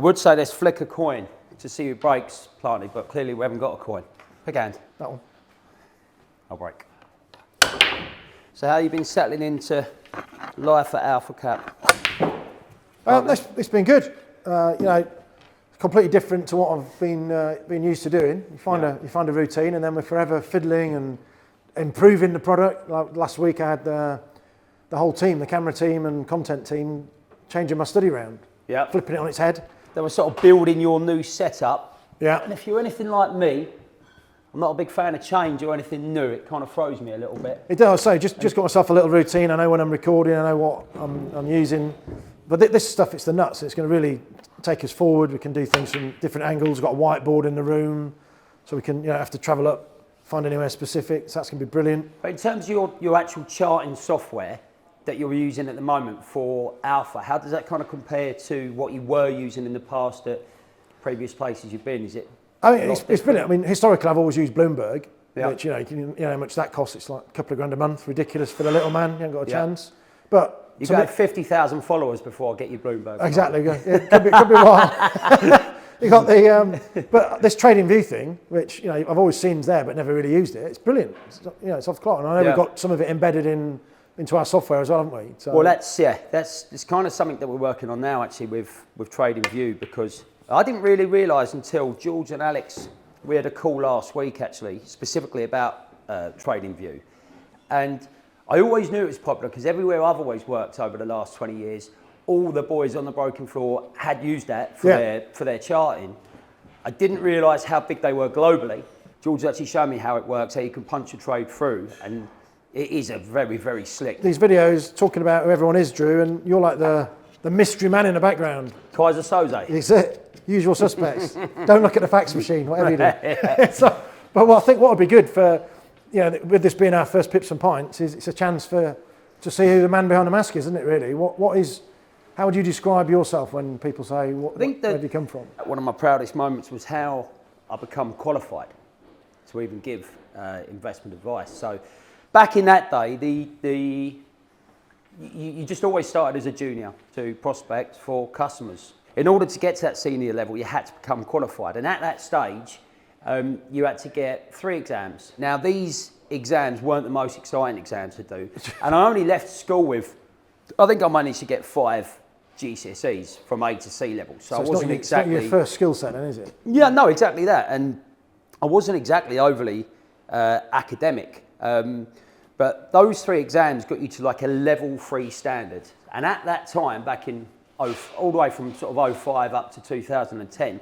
would say let's flick a coin to see who breaks, Planty, but clearly we haven't got a coin. Pick a hand. That one. I'll break. So how have you been settling into life at Alpha Cap? It's been good. You know, completely different to what I've been used to doing. You find a routine, and then we're forever fiddling and improving the product. Like last week, I had the whole team, the camera team and content team, changing my study round. Yeah. Flipping it on its head. They were sort of building your new setup. Yeah. And if you're anything like me, I'm not a big fan of change or anything new. It kind of throws me a little bit. It does. So just got myself a little routine. I know when I'm recording. I know what I'm using. But this stuff, it's the nuts. It's going to really take us forward. We can do things from different angles. We've got a whiteboard in the room, so we can have to travel up, find anywhere specific. So that's going to be brilliant. But in terms of your actual charting software that you're using at the moment for Alpha, how does that kind of compare to what you were using in the past at previous places you've been? Is it? I mean, it's brilliant. I mean, historically, I've always used Bloomberg, yeah. which you know how much that costs. It's like a couple of grand a month. Ridiculous for the little man. You haven't got a chance. But you got 50,000 followers before I get you Bloomberg. Exactly. It could be a while. You got the but this trading view thing, which I've always seen is there, but never really used it. It's brilliant. It's off the clock, and I know we've got some of it embedded into our software as well, haven't we? So. Well, that's kind of something that we're working on now, actually, with Trading View, because I didn't really realise until George and Alex, we had a call last week, actually, specifically about Trading View. And I always knew it was popular because everywhere I've always worked over the last 20 years, all the boys on the broking floor had used that for their charting. I didn't realise how big they were globally. George actually showed me how it works, how you can punch a trade through, and it is a very, very slick. These videos talking about who everyone is, Drew, and you're like the mystery man in the background. Kaiser Soze. It's it. Usual suspects. Don't look at the fax machine, whatever you do. But I think what would be good for, with this being our first Pips and Pints, is it's a chance to see who the man behind the mask is, isn't it? Really, how would you describe yourself when people say, where do you come from? One of my proudest moments was how I become qualified to even give investment advice. So back in that day, you just always started as a junior to prospect for customers. In order to get to that senior level, you had to become qualified. And at that stage, you had to get 3 exams. Now, these exams weren't the most exciting exams to do. And I only left school with, I think I managed to get 5 GCSEs from A to C level. So I wasn't exactly... It's not your first skill set then, is it? Yeah, no, exactly that. And I wasn't exactly overly academic. But those 3 exams got you to like a level 3 standard. And at that time, back in all the way from sort of 05 up to 2010,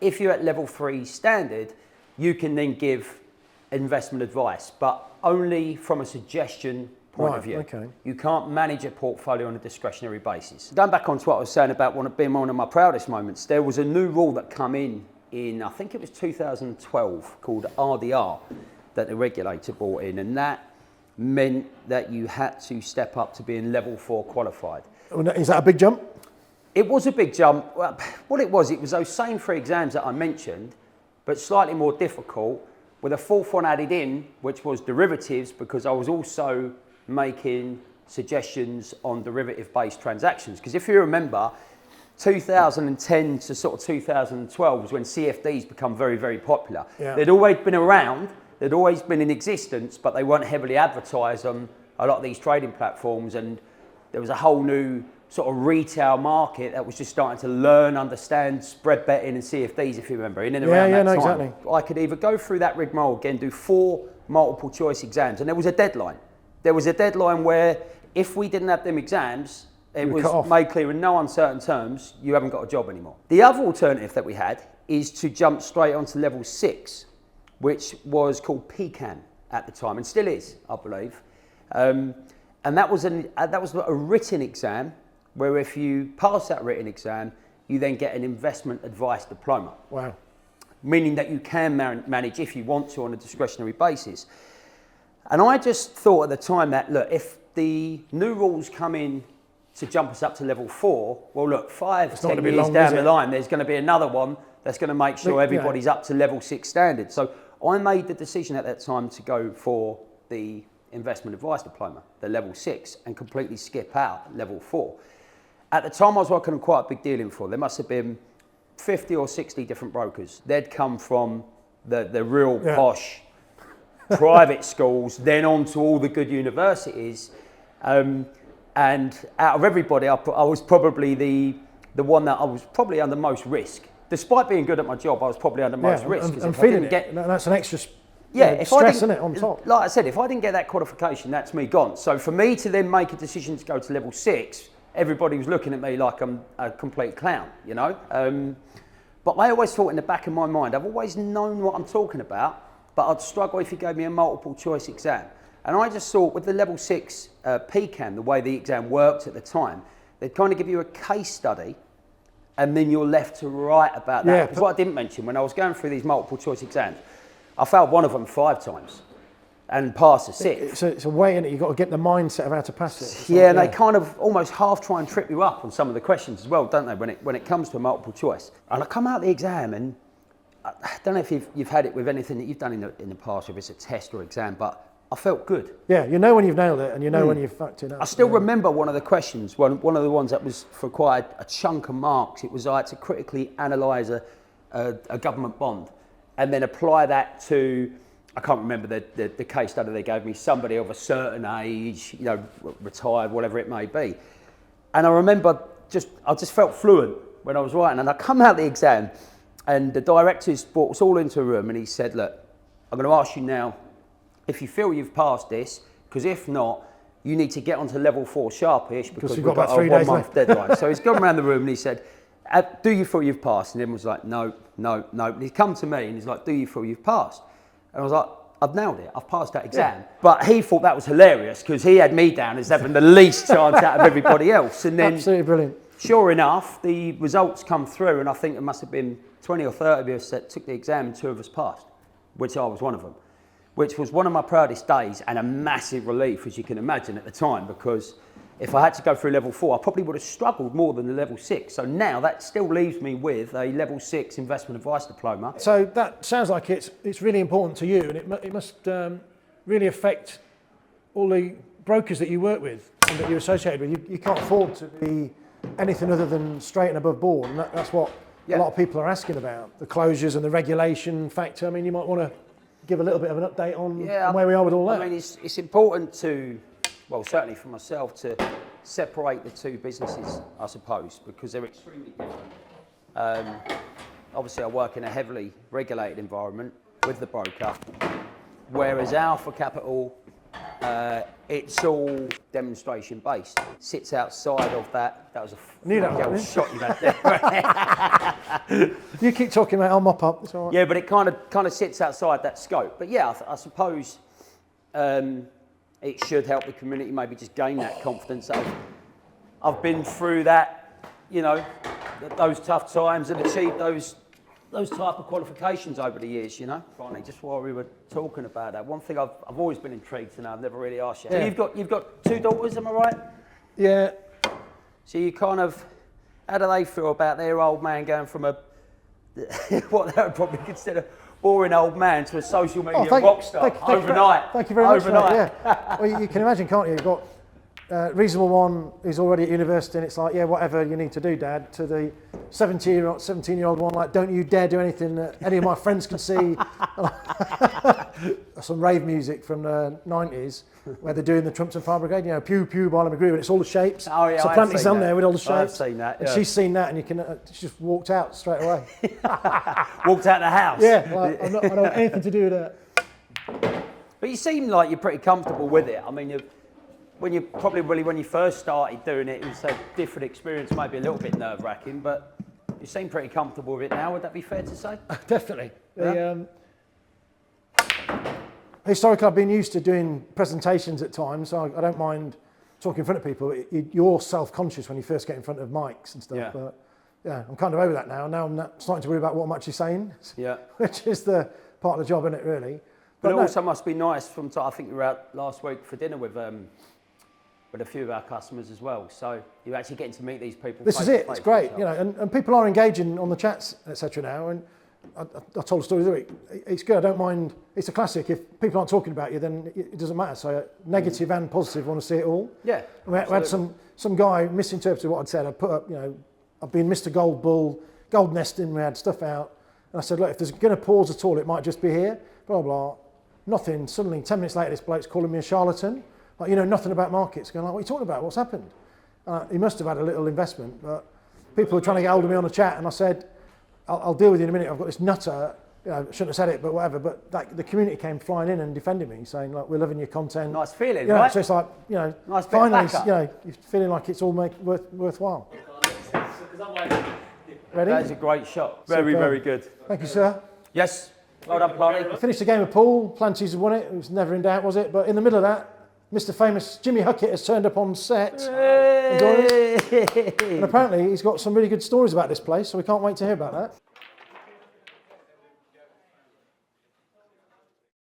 if you're at level 3 standard, you can then give investment advice, but only from a suggestion point of view. Okay. You can't manage a portfolio on a discretionary basis. Going back on to what I was saying about being one of my proudest moments, there was a new rule that came in I think it was 2012, called RDR, that the regulator brought in, and that meant that you had to step up to being level 4 qualified. Is that a big jump? It was a big jump. Well, what it was those same 3 exams that I mentioned, but slightly more difficult, with a 4th one added in, which was derivatives, because I was also making suggestions on derivative-based transactions. Because if you remember, 2010 to sort of 2012 was when CFDs become very, very popular. Yeah. They'd always been around, they'd always been in existence, but they weren't heavily advertised on a lot of these trading platforms, and there was a whole new sort of retail market that was just starting to learn, understand spread betting and CFDs, if you remember, in and around that time. Exactly. I could either go through that rigmarole again, do 4 multiple choice exams, and there was a deadline. There was a deadline where if we didn't have them exams, it was made clear in no uncertain terms, you haven't got a job anymore. The other alternative that we had is to jump straight onto level 6, which was called PCIAM at the time, and still is, I believe. And that was a written exam, where if you pass that written exam, you then get an investment advice diploma. Wow. Meaning that you can manage, if you want to, on a discretionary basis. And I just thought at the time that, look, if the new rules come in to jump us up to level 4, well, look, 5, 10 years down the line, there's going to be another one that's going to make sure everybody's up to level 6 standard. So I made the decision at that time to go for the investment advice diploma, the level 6, and completely skip out level 4. At the time, I was working on quite a big deal in for. There must have been 50 or 60 different brokers. They'd come from the real posh private schools, then on to all the good universities. And out of everybody, I was probably the one that I was probably under most risk. Despite being good at my job, I was probably under most risk. And feeling it. That's an extra if stress, isn't it, on top? Like I said, if I didn't get that qualification, that's me gone. So for me to then make a decision to go to level 6, everybody was looking at me like I'm a complete clown, you know. But I always thought in the back of my mind, I've always known what I'm talking about, but I'd struggle if you gave me a multiple choice exam. And I just thought with the level 6 PCIAM, the way the exam worked at the time, they'd kind of give you a case study and then you're left to write about that. Yeah, because what I didn't mention, when I was going through these multiple choice exams, I failed one of them 5 times and passed a 6th. It's a way in it, you've got to get the mindset of how to pass it. And they kind of almost half try and trip you up on some of the questions as well, don't they, when it comes to a multiple choice. And I come out of the exam and I don't know if you've had it with anything that you've done in the past, if it's a test or exam, but I felt good. Yeah, you know when you've nailed it and you know when you've fucked it up. I still remember one of the questions, one of the ones that was for quite a chunk of marks. It was I had to critically analyse a government bond and then apply that to, I can't remember the case study they gave me, somebody of a certain age, you know, retired, whatever it may be. And I remember I just felt fluent when I was writing. And I come out of the exam and the directors brought us all into a room and he said, look, I'm going to ask you now if you feel you've passed this, because if not, you need to get onto level 4 sharpish because we've got about 3 days left. Deadline. So he's gone around the room and he said, do you feel you've passed? And everyone was like, no. And he's come to me and he's like, do you feel you've passed? And I was like, I've nailed it. I've passed that exam. Yeah. But he thought that was hilarious because he had me down as having the least chance out of everybody else. And then, absolutely brilliant. Sure enough, the results come through and I think there must have been 20 or 30 of us that took the exam and 2 of us passed, which I was one of them, which was one of my proudest days and a massive relief, as you can imagine, at the time, because if I had to go through level 4, I probably would have struggled more than the level 6. So now that still leaves me with a level 6 investment advice diploma. So that sounds like it's really important to you, and it must really affect all the brokers that you work with and that you're associated with. You can't afford to be anything other than straight and above board, and that's what a lot of people are asking about, the closures and the regulation factor. I mean, you might want to give a little bit of an update on where we are with all that. I mean, it's important to, well, certainly for myself, to separate the two businesses, I suppose, because they're extremely different. Obviously, I work in a heavily regulated environment with the broker, whereas Alpha Capital, it's all demonstration based. Sits outside of that. That was a shot you had there. You keep talking about, I'll mop up. It's all right. Yeah, but it kind of sits outside that scope. But yeah, I suppose it should help the community maybe just gain that confidence. I've been through that, you know, those tough times and achieved those type of qualifications over the years, you know. Finally, just while we were talking about that, one thing I've always been intrigued to know, I've never really asked you. Yeah. So you've got 2 daughters, am I right? Yeah. So you kind of, how do they feel about their old man going from what they would probably consider boring old man to a social media rock star overnight? Thank you very much. Yeah. Well, you can imagine, can't you? You've got reasonable one who's already at university and it's like, yeah, whatever you need to do, Dad, to the 17-year-old one, like, don't you dare do anything that any of my friends can see. Some rave music from the 90s where they're doing the Trumps and Fire Brigade, you know, pew pew Barnum McGrew, and it's all the shapes. Oh yeah, so Planty's on there with all the shapes. I've seen that. Yeah. And she's seen that, and you can she just walked out straight away. Walked out the house. Yeah, well, I don't want anything to do with that. But you seem like you're pretty comfortable with it. I mean, when you first started doing it, it was a different experience, maybe a little bit nerve-wracking, but you seem pretty comfortable with it now. Would that be fair to say? Definitely. Yeah. Historically, I've been used to doing presentations at times, so I don't mind talking in front of people. You're self-conscious when you first get in front of mics and stuff, but yeah, I'm kind of over that now. Now I'm not starting to worry about what I'm actually saying, which is the part of the job, isn't it, really? But it also must be nice I think you were out last week for dinner with a few of our customers as well. So you're actually getting to meet these people. This is it. It's great, you know, and people are engaging on the chats, etc. now. And I told a story the other week. It's good. I don't mind. It's a classic. If people aren't talking about you, then it doesn't matter. So negative and positive, I want to see it all. Yeah. We had some guy misinterpreted what I'd said. I put up, you know, I've been Mr. Gold Bull, gold nesting, we had stuff out. And I said, look, if there's going to pause at all, it might just be here, blah, blah. Nothing. Suddenly, 10 minutes later, this bloke's calling me a charlatan. Like, you know nothing about markets. Going like, what are you talking about? What's happened? He must have had a little investment, but people were trying to get hold of me on a chat, and I said, I'll deal with you in a minute. I've got this nutter. You know, shouldn't have said it, but whatever. But the community came flying in and defending me, saying like, we're loving your content. Nice feeling, you know, right? So it's like, you know, nice finally, you know, you're feeling like it's all worthwhile. Ready? That is a great shot. Very, very good. Thank you, sir. Yes. Well done, Planty. I finished the game of pool. Planty's had won it. It was never in doubt, was it? But in the middle of that, Mr. Famous Jimmy Huckett has turned up on set. Hey. And apparently he's got some really good stories about this place, so we can't wait to hear about that.